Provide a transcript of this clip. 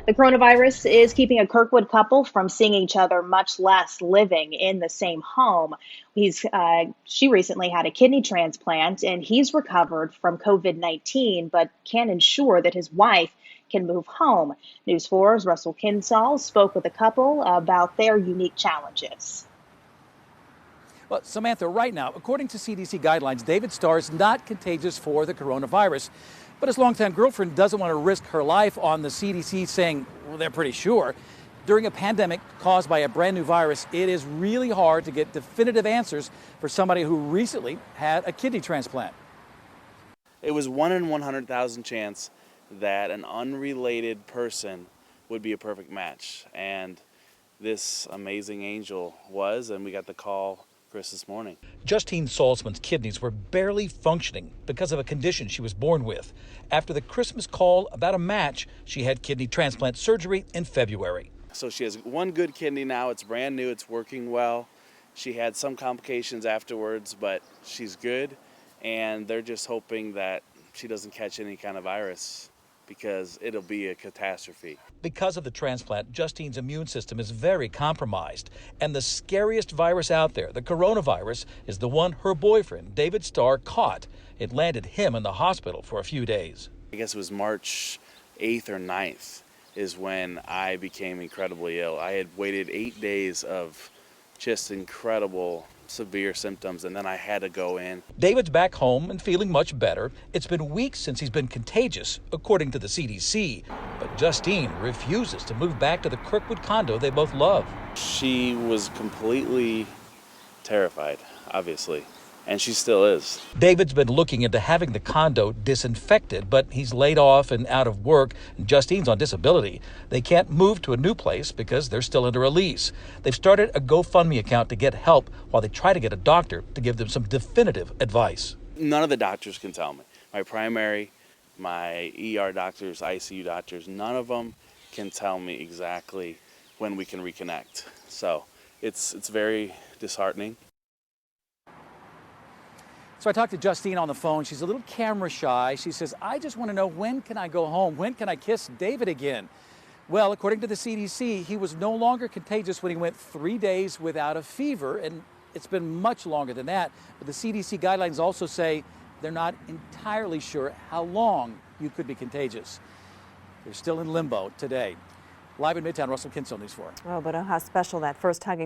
The coronavirus is keeping a Kirkwood couple from seeing each other, much less living in the same home. She recently had a kidney transplant, and he's recovered from COVID-19, but can't ensure that his wife can move home. News 4's Russell Kinsall spoke with the couple about their unique challenges. Well, Samantha, right now, according to CDC guidelines, David Starr is not contagious for the coronavirus. But his longtime girlfriend doesn't want to risk her life on the CDC saying, well, they're pretty sure. During a pandemic caused by a brand new virus, it is really hard to get definitive answers for somebody who recently had a kidney transplant. It was 1 in 100,000 chance that an unrelated person would be a perfect match. And this amazing angel was, and we got the call this morning. Justine Saltzman's kidneys were barely functioning because of a condition she was born with. After the Christmas call about a match, she had kidney transplant surgery in February. So she has one good kidney now. It's brand new. It's working well. She had some complications afterwards, but she's good. And they're just hoping that she doesn't catch any kind of virus, because it'll be a catastrophe. Because of the transplant, Justine's immune system is very compromised. And the scariest virus out there, the coronavirus, is the one her boyfriend, David Starr, caught. It landed him in the hospital for a few days. I guess it was March 8th or 9th is when I became incredibly ill. I had waited 8 days of just incredible severe symptoms, and then I had to go in. David's back home and feeling much better. It's been weeks since he's been contagious, according to the CDC. But Justine refuses to move back to the Kirkwood condo they both love. She was completely terrified, obviously, and she still is. David's been looking into having the condo disinfected, but he's laid off and out of work, and Justine's on disability. They can't move to a new place because they're still under a lease. They've started a GoFundMe account to get help while they try to get a doctor to give them some definitive advice. None of the doctors can tell me. My primary, my ER doctors, ICU doctors, none of them can tell me exactly when we can reconnect. So it's very disheartening. So I talked to Justine on the phone. She's a little camera shy. She says, I just want to know, when can I go home? When can I kiss David again? Well, according to the CDC, he was no longer contagious when he went 3 days without a fever, and it's been much longer than that. But the CDC guidelines also say they're not entirely sure how long you could be contagious. They're still in limbo today. Live in Midtown, Russell Kinsall, News 4. Oh, but how special that first hug